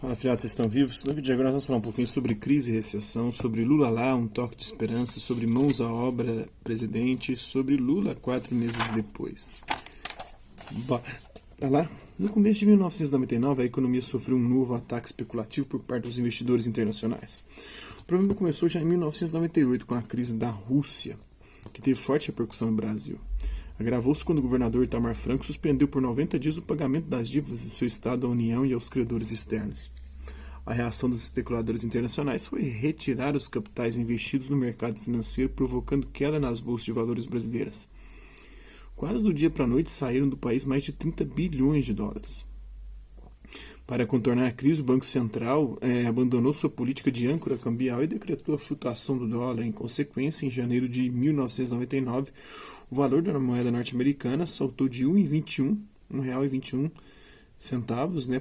Fala, filhotes, vocês estão vivos? No vídeo de agora nós vamos falar um pouquinho sobre crise e recessão, sobre Lula lá, um toque de esperança, sobre mãos à obra, presidente, sobre Lula 4 meses depois. Bora lá. No começo de 1999, a economia sofreu um novo ataque especulativo por parte dos investidores internacionais. O problema começou já em 1998, com a crise da Rússia, que teve forte repercussão no Brasil. Agravou-se quando o governador Itamar Franco suspendeu por 90 dias o pagamento das dívidas do seu Estado à União e aos credores externos. A reação dos especuladores internacionais foi retirar os capitais investidos no mercado financeiro, provocando queda nas bolsas de valores brasileiras. Quase do dia para a noite saíram do país mais de 30 bilhões de dólares. Para contornar a crise, o Banco Central abandonou sua política de âncora cambial e decretou a flutuação do dólar. Em consequência, em janeiro de 1999, o valor da moeda norte-americana saltou de R$ 1,21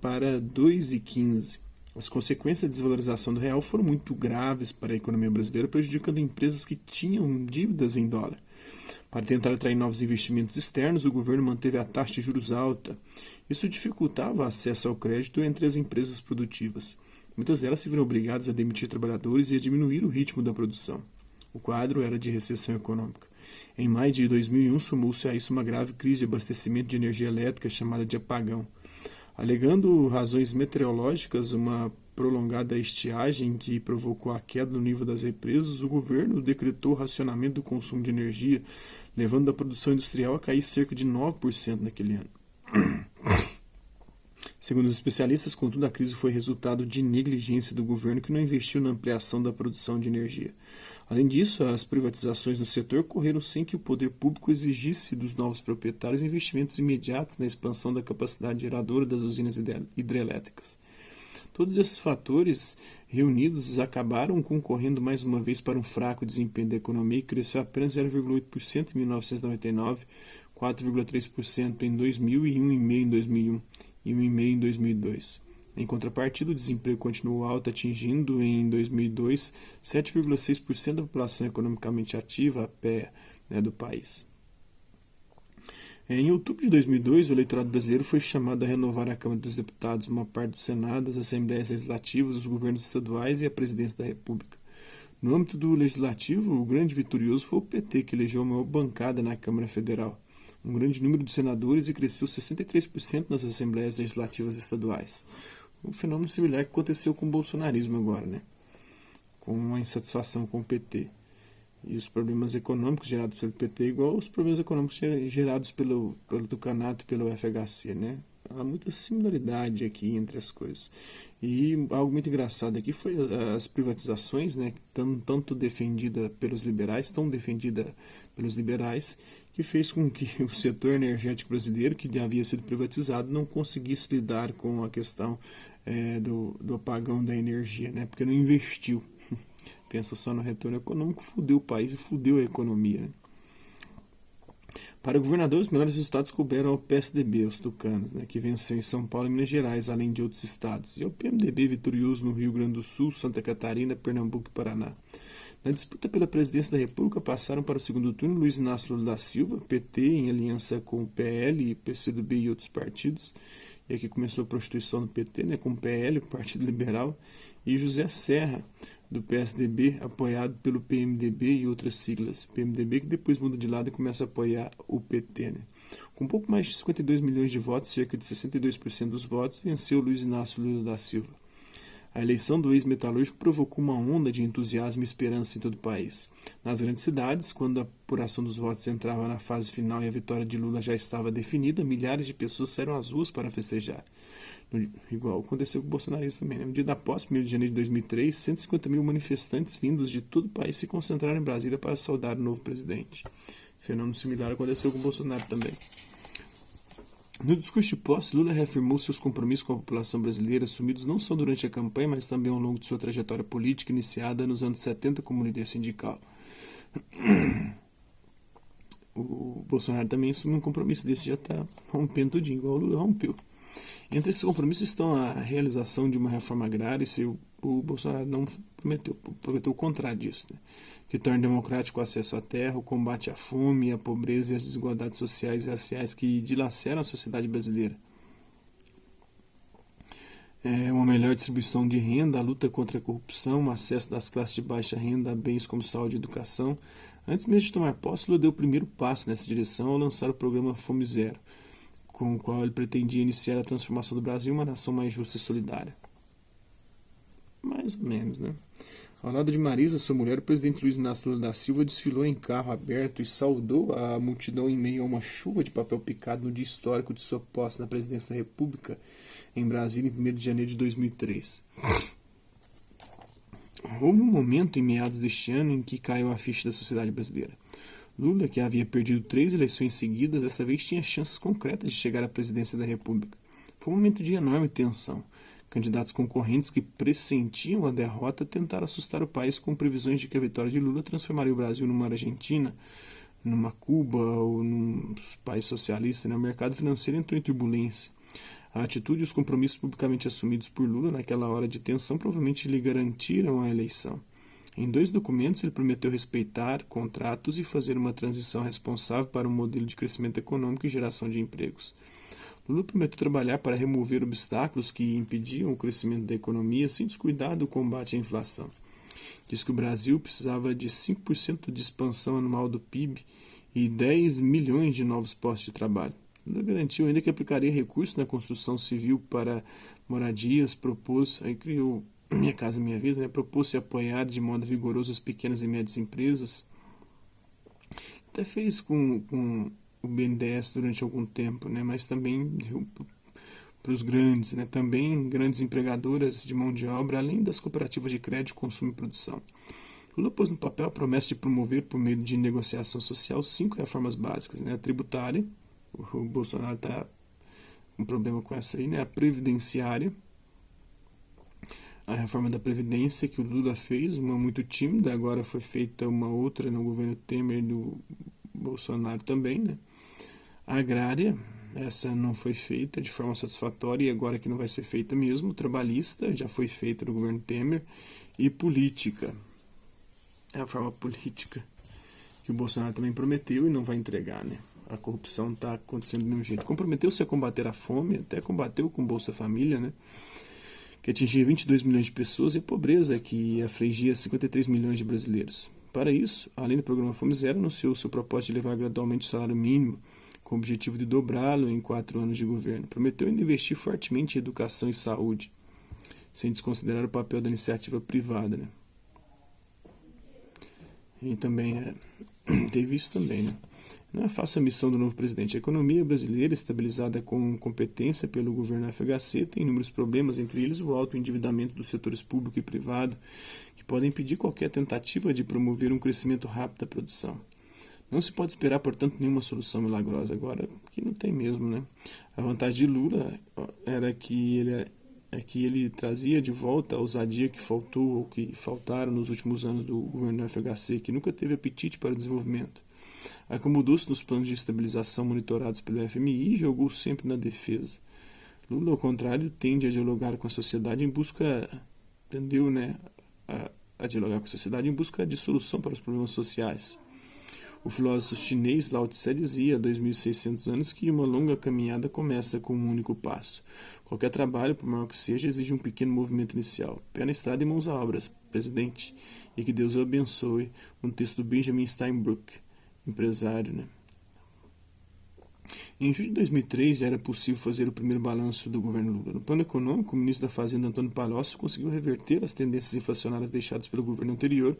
para R$ 2,15. As consequências da desvalorização do real foram muito graves para a economia brasileira, prejudicando empresas que tinham dívidas em dólar. Para tentar atrair novos investimentos externos, o governo manteve a taxa de juros alta. Isso dificultava o acesso ao crédito entre as empresas produtivas. Muitas delas se viram obrigadas a demitir trabalhadores e a diminuir o ritmo da produção. O quadro era de recessão econômica. Em maio de 2001, somou-se a isso uma grave crise de abastecimento de energia elétrica chamada de apagão. Alegando razões meteorológicas, uma prolongada estiagem que provocou a queda no nível das represas, o governo decretou o racionamento do consumo de energia, levando a produção industrial a cair cerca de 9% naquele ano. Segundo os especialistas, contudo, a crise foi resultado de negligência do governo que não investiu na ampliação da produção de energia. Além disso, as privatizações no setor ocorreram sem que o poder público exigisse dos novos proprietários investimentos imediatos na expansão da capacidade geradora das usinas hidrelétricas. Todos esses fatores reunidos acabaram concorrendo mais uma vez para um fraco desempenho da economia, que cresceu apenas 0,8% em 1999, 4,3% em 2000 e 1,5% em 2001 e 1,5% em 2002. Em contrapartida, o desemprego continuou alto, atingindo em 2002 7,6% da população economicamente ativa, a pé, do país. Em outubro de 2002, o eleitorado brasileiro foi chamado a renovar a Câmara dos Deputados, uma parte do Senado, as Assembleias Legislativas, os governos estaduais e a Presidência da República. No âmbito do Legislativo, o grande vitorioso foi o PT, que elegeu a maior bancada na Câmara Federal, um grande número de senadores e cresceu 63% nas Assembleias Legislativas estaduais. Um fenômeno similar que aconteceu com o bolsonarismo agora, com a insatisfação com o PT. E os problemas econômicos gerados pelo PT, igual os problemas econômicos gerados pelo Tucanato e pelo FHC, Há muita similaridade aqui entre as coisas. E algo muito engraçado aqui foi as privatizações, tanto defendida pelos liberais, tão defendida pelos liberais, que fez com que o setor energético brasileiro, que havia sido privatizado, não conseguisse lidar com a questão do apagão da energia, porque não investiu. Pensa só no retorno econômico, fudeu o país e fudeu a economia. Para o governador, os melhores resultados couberam ao PSDB, os tucanos, que venceu em São Paulo e Minas Gerais, além de outros estados, e ao PMDB, vitorioso no Rio Grande do Sul, Santa Catarina, Pernambuco e Paraná. Na disputa pela presidência da República, passaram para o segundo turno Luiz Inácio Lula da Silva, PT, em aliança com o PL, PCdoB e outros partidos, e aqui começou a prostituição do PT, com o PL, o Partido Liberal, e José Serra, do PSDB, apoiado pelo PMDB e outras siglas. PMDB que depois muda de lado e começa a apoiar o PT. Com pouco mais de 52 milhões de votos, cerca de 62% dos votos, venceu Luiz Inácio Lula da Silva. A eleição do ex-metalúrgico provocou uma onda de entusiasmo e esperança em todo o país. Nas grandes cidades, quando a apuração dos votos entrava na fase final e a vitória de Lula já estava definida, milhares de pessoas saíram às ruas para festejar. Igual aconteceu com o bolsonarismo também. No dia da posse, 1º de janeiro de 2003, 150 mil manifestantes vindos de todo o país se concentraram em Brasília para saudar o novo presidente. Fenômeno similar aconteceu com o Bolsonaro também. No discurso de posse, Lula reafirmou seus compromissos com a população brasileira, assumidos não só durante a campanha, mas também ao longo de sua trajetória política, iniciada nos anos 70 como líder sindical. O Bolsonaro também assumiu um compromisso desse, já está rompendo tudinho, igual o Lula rompeu. Entre esses compromissos estão a realização de uma reforma agrária, e o Bolsonaro não prometeu o contrário disso, que torne democrático o acesso à terra, o combate à fome, à pobreza e às desigualdades sociais e raciais que dilaceram a sociedade brasileira. Uma melhor distribuição de renda, a luta contra a corrupção, acesso das classes de baixa renda a bens como saúde e educação. Antes mesmo de tomar posse, Lula deu o primeiro passo nessa direção ao lançar o programa Fome Zero, com o qual ele pretendia iniciar a transformação do Brasil em uma nação mais justa e solidária. Mais ou menos, né? Ao lado de Marisa, sua mulher, o presidente Luiz Inácio Lula da Silva desfilou em carro aberto e saudou a multidão em meio a uma chuva de papel picado no dia histórico de sua posse na presidência da República, em Brasília, em 1º de janeiro de 2003. Houve um momento em meados deste ano em que caiu a ficha da sociedade brasileira. Lula, que havia perdido 3 eleições seguidas, dessa vez tinha chances concretas de chegar à presidência da República. Foi um momento de enorme tensão. Candidatos concorrentes que pressentiam a derrota tentaram assustar o país com previsões de que a vitória de Lula transformaria o Brasil numa Argentina, numa Cuba ou num país socialista. O mercado financeiro entrou em turbulência. A atitude e os compromissos publicamente assumidos por Lula naquela hora de tensão provavelmente lhe garantiram a eleição. Em 2 documentos, ele prometeu respeitar contratos e fazer uma transição responsável para um modelo de crescimento econômico e geração de empregos. Lula prometeu trabalhar para remover obstáculos que impediam o crescimento da economia sem descuidar do combate à inflação. Diz que o Brasil precisava de 5% de expansão anual do PIB e 10 milhões de novos postos de trabalho. Lula garantiu ainda que aplicaria recursos na construção civil para moradias, aí criou Minha Casa Minha Vida, propôs-se apoiar de modo vigoroso as pequenas e médias empresas. Até fez com o BNDES durante algum tempo, mas também para os grandes, também grandes empregadoras de mão de obra, além das cooperativas de crédito, consumo e produção. Lula pôs no papel a promessa de promover, por meio de negociação social, 5 reformas básicas, a tributária, o Bolsonaro está com problema com essa aí, a previdenciária, a reforma da Previdência que o Lula fez, uma muito tímida, agora foi feita uma outra no governo Temer e do Bolsonaro também, A agrária, essa não foi feita de forma satisfatória e agora que não vai ser feita mesmo. Trabalhista, já foi feita no governo Temer. E política, é a forma política que o Bolsonaro também prometeu e não vai entregar, A corrupção está acontecendo do mesmo jeito. Comprometeu-se a combater a fome, até combateu com Bolsa Família, que atingia 22 milhões de pessoas, e a pobreza, que afligia 53 milhões de brasileiros. Para isso, além do programa Fome Zero, anunciou seu propósito de elevar gradualmente o salário mínimo, com o objetivo de dobrá-lo em 4 anos de governo. Prometeu ainda investir fortemente em educação e saúde, sem desconsiderar o papel da iniciativa privada. E também teve isso também, Não é fácil a missão do novo presidente. A economia brasileira, estabilizada com competência pelo governo FHC, tem inúmeros problemas, entre eles o alto endividamento dos setores público e privado, que podem impedir qualquer tentativa de promover um crescimento rápido da produção. Não se pode esperar, portanto, nenhuma solução milagrosa agora, que não tem mesmo, A vantagem de Lula era que ele trazia de volta a ousadia que faltou ou que faltaram nos últimos anos do governo FHC, que nunca teve apetite para o desenvolvimento. Acomodou-se nos planos de estabilização monitorados pelo FMI e jogou sempre na defesa. Lula, ao contrário, tende a dialogar com a sociedade em busca, a dialogar com a sociedade em busca de solução para os problemas sociais. O filósofo chinês Lao Tse dizia há 2.600 anos que uma longa caminhada começa com um único passo. Qualquer trabalho, por maior que seja, exige um pequeno movimento inicial. Pé na estrada e mãos à obra, presidente. E que Deus o abençoe. Um texto do Benjamin Steinbrück, empresário. Em julho de 2003 já era possível fazer o primeiro balanço do governo Lula. No plano econômico, o ministro da Fazenda, Antônio Palocci, conseguiu reverter as tendências inflacionárias deixadas pelo governo anterior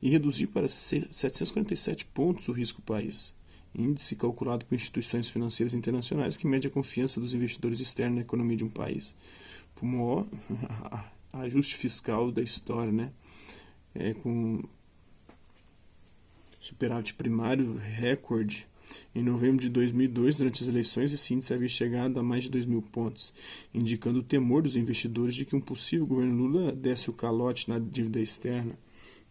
e reduzir para 747 pontos o risco do país, índice calculado por instituições financeiras internacionais que mede a confiança dos investidores externos na economia de um país. Foi o maior ajuste fiscal da história, com superávit primário recorde. Em novembro de 2002, durante as eleições, esse índice havia chegado a mais de 2.000 pontos, indicando o temor dos investidores de que um possível governo Lula desse o calote na dívida externa.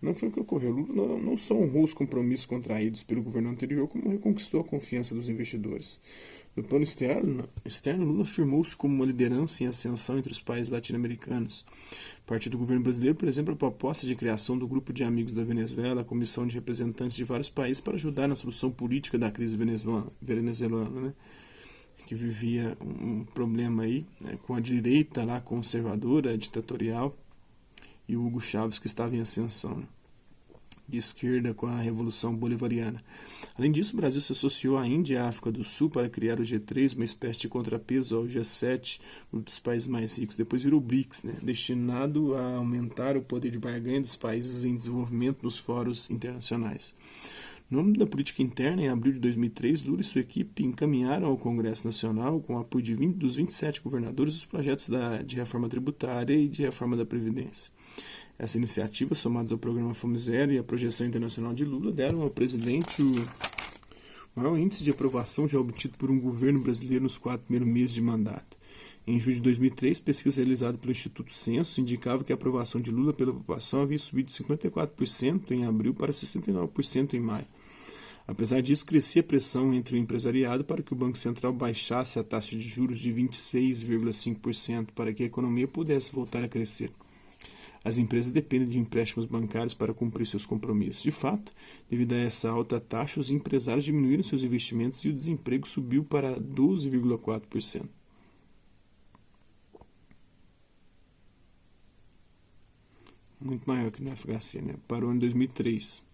Não foi o que ocorreu. Lula não só honrou os compromissos contraídos pelo governo anterior, como reconquistou a confiança dos investidores. No plano externo, Lula afirmou-se como uma liderança em ascensão entre os países latino-americanos. A partir do governo brasileiro, por exemplo, a proposta de criação do Grupo de Amigos da Venezuela, a comissão de representantes de vários países para ajudar na solução política da crise venezuelana, que vivia um problema aí, né, com a direita lá conservadora, ditatorial, e o Hugo Chávez, que estava em ascensão, né, de esquerda com a Revolução Bolivariana. Além disso, o Brasil se associou à Índia e à África do Sul para criar o G3, uma espécie de contrapeso ao G7, um dos países mais ricos. Depois virou o BRICS, né, destinado a aumentar o poder de barganha dos países em desenvolvimento nos fóruns internacionais. No âmbito da política interna, em abril de 2003, Lula e sua equipe encaminharam ao Congresso Nacional, com o apoio dos 27 governadores, os projetos de reforma tributária e de reforma da Previdência. Essas iniciativas, somadas ao programa Fome Zero e à projeção internacional de Lula, deram ao presidente o maior índice de aprovação já obtido por um governo brasileiro nos 4 primeiros meses de mandato. Em julho de 2003, pesquisa realizada pelo Instituto Censo indicava que a aprovação de Lula pela população havia subido de 54% em abril para 69% em maio. Apesar disso, crescia a pressão entre o empresariado para que o Banco Central baixasse a taxa de juros de 26,5% para que a economia pudesse voltar a crescer. As empresas dependem de empréstimos bancários para cumprir seus compromissos. De fato, devido a essa alta taxa, os empresários diminuíram seus investimentos e o desemprego subiu para 12,4%. Muito maior que no FHC, né? Para o ano de 2003.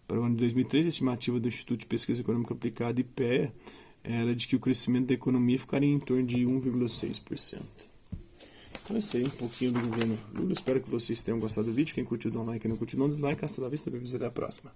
Para o ano de 2003, a estimativa do Instituto de Pesquisa Econômica Aplicada, IPEA, era de que o crescimento da economia ficaria em torno de 1,6%. Então é isso aí, um pouquinho do governo Lula. Espero que vocês tenham gostado do vídeo. Quem curtiu, dá um like. Quem não curtiu, dá um dislike. Hasta la vista, bem-vindos, até a próxima.